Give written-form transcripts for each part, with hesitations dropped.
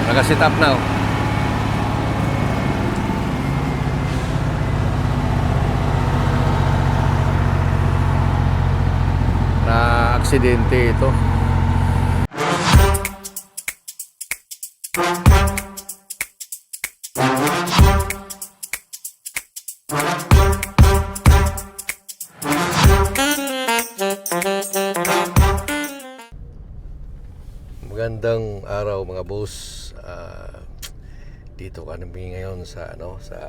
Naka-sit up na. Na aksidente ito. Magandang araw mga boss. Dito kami ngayon sa sa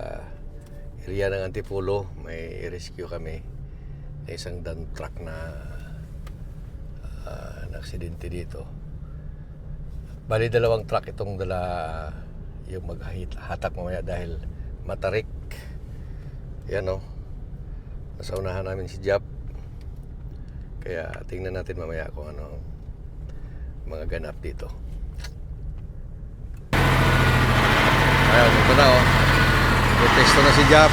area ng Antipolo. May rescue kami na isang dump truck na aksidente dito. Bali dalawang truck itong dala yung maghatak mamaya dahil matarik. Yan nasa unahan namin si Jap. Kaya tingnan natin mamaya kung ano mga ganap dito. Ayan, ito na protesto na si Jap.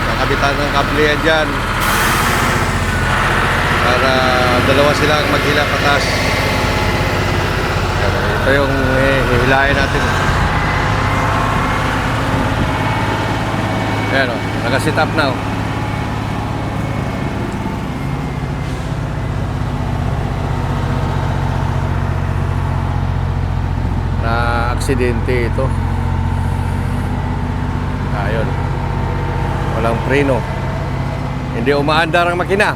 Nakabitan ng kable yan dyan para dalawa silang maghila patas. Ayan, ito yung hihilahin natin. Ayan naka-sit up na na aksidente ito. Ayun, walang preno, hindi umaandar ang makina.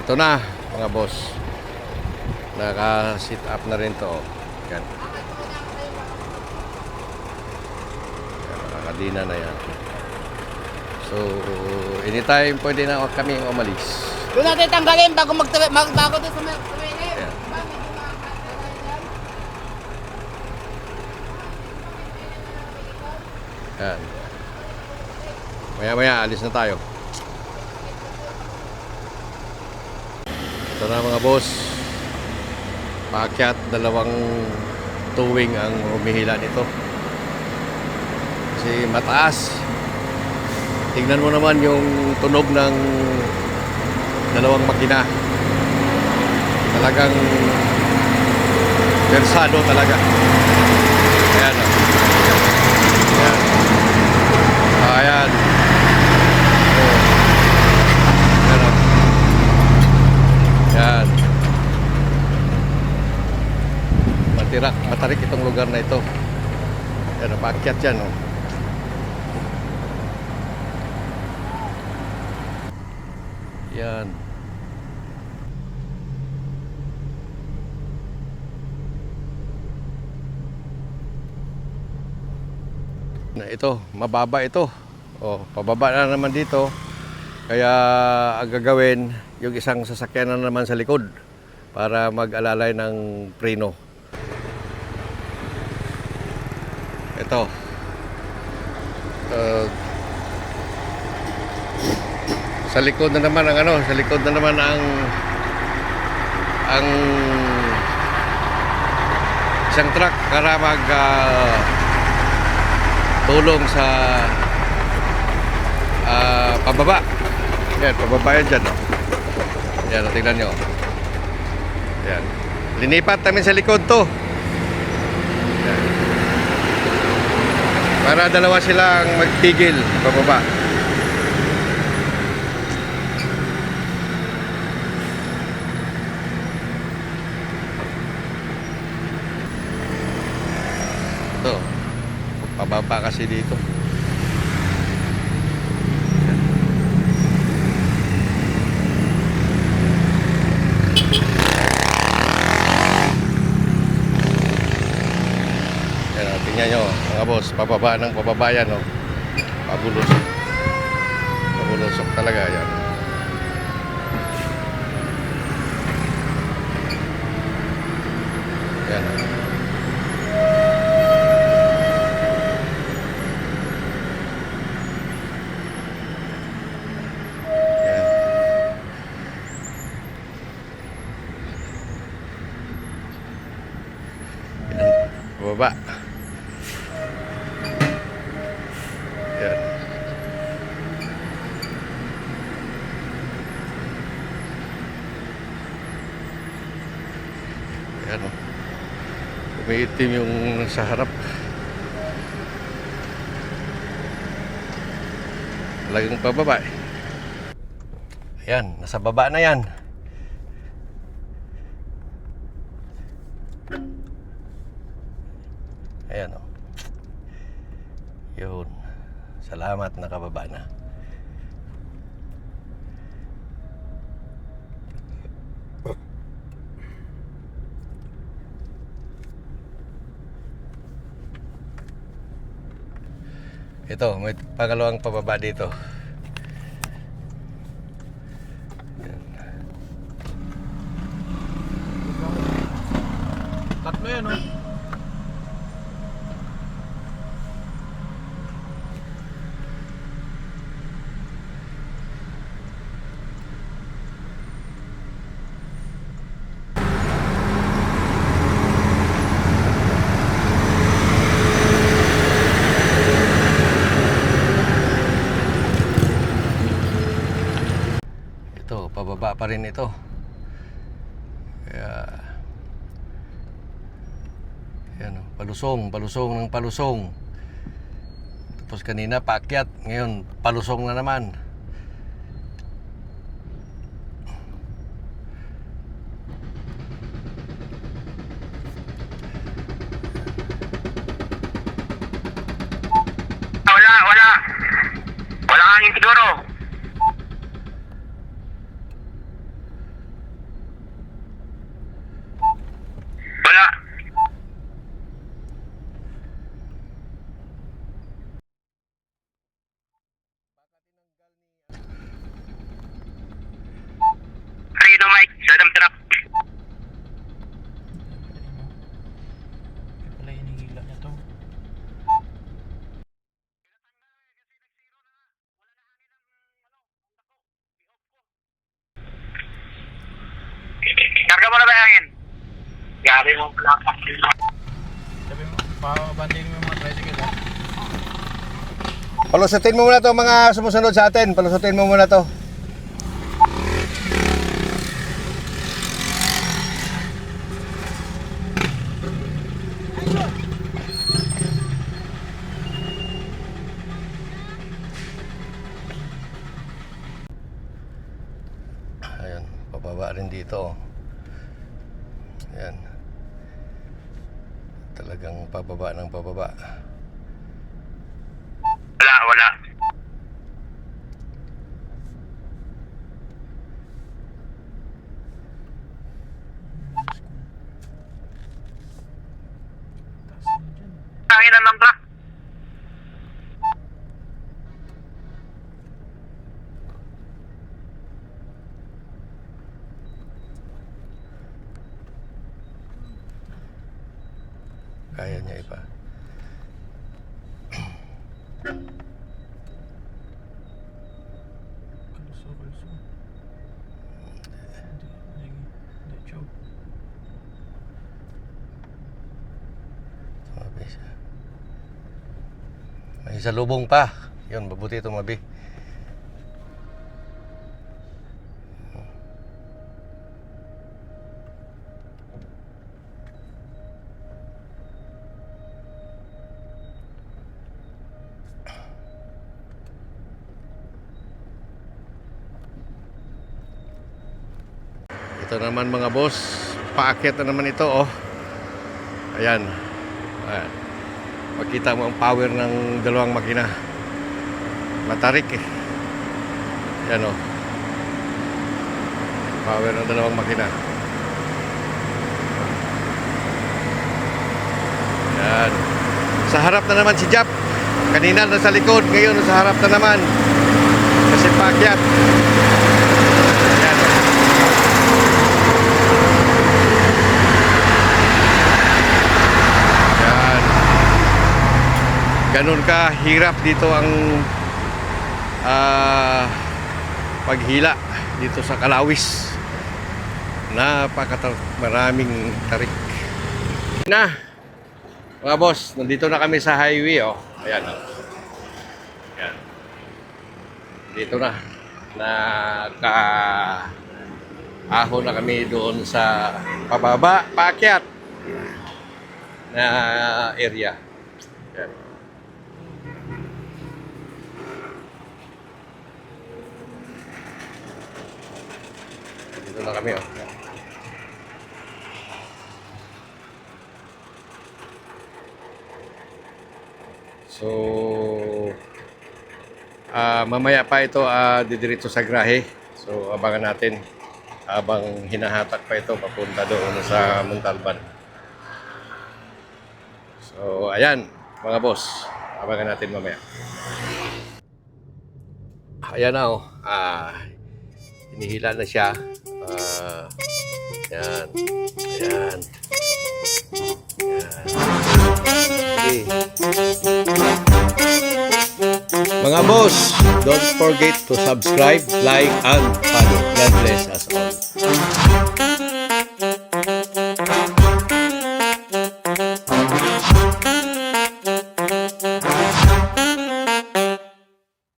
Ito na mga boss, naka-sit up na rin to. Yan, nakakadina na yan. So anytime pwede na kami umalis. Doon natin tanggalin bago bago doon sa may yan. Maya alis na tayo. Ito na mga boss, paakyat, dalawang towing ang humihila nito kasi mataas. Tingnan mo naman yung tunog ng dalawang makina. Talagang persado talaga. Ayan ayan. Ayan. Ayan Ayan. Matarik itong lugar na ito. Ayan, paakyat yan Yan. Na ito, mababa ito. Pababa na naman dito. Kaya ang gagawin, yung isang sasakyan na naman sa likod para mag-alalay ng preno. Ito. Sa likod na naman sa likod na naman ang isang truck para tulong sa pababa. Yan, pababa yan dyan Yan, tingnan nyo. Yan, linipat namin sa likod to. Yan. Para dalawa silang magpigil pababa. Ito, pababa kasi dito. Yan, tingnan nyo mga boss, pababa ng pababa yan pabulusok. Pabulusok talaga yan. Yan baba. Yan. Ayan o. Umiitim yung sa harap. Talagang pababa eh. Ayan, nasa baba na yan. Ayan o. Yun. Salamat, nakababa na. Ito, may pangalawang pababa dito. Tatlo yan, oh. Ito, pababa pa rin ito. Kaya yan, oh, palusong ng palusong. Tapos kanina paakyat, ngayon palusong na naman. Wala. Wala hangin siguro. Wala. Rino Mike, sa dump truck. Pala hinihila na to. Karga mo na ba yung hangin? Gari mo pala. Sabi mo, pabandayin mo yung mga tricycle, ha? Palusutin mo muna to mga sumusunod sa atin. Palusutin mo muna to. Ayan, pababa rin dito. Ayan. Talagang pababa ng pababa. Wala. Taas yun dyan. Hangin ng dump truck. Kaya niya ipa. Kalso. Hindi, choke. Tumabi siya. May salubong pa. Yun, mabuti tumabi. Ito naman mga boss, paakyat na naman ito oh. Ayan. Ayan. Makita mo ang power ng dalawang makina. Matarik eh. Ayan oh. Power ng dalawang makina. Ayan. Sa harap na naman si Jap. Kanina nasa likod, ngayon sa harap na naman. Kasi paakyat. Ayan oh. Ganun ka hirap dito ang paghila dito sa Kalawis. Maraming tarik. Na mga boss, nandito na kami sa highway oh. Ayan oh. Ayan. Dito na Ahon na kami doon sa pababa, paakyat na area. Yan. Dito na kami, oh. So, mamaya pa ito didiretso sa Grahe. So, abangan natin habang hinahatak pa ito papunta doon sa Montalban. So, ayan, mga boss. Abangan natin mamaya. Ayan na, oh. Hinihila na siya. Ayan. Ayan. Okay. Mga boss, don't forget to subscribe, like, and follow. God bless us all.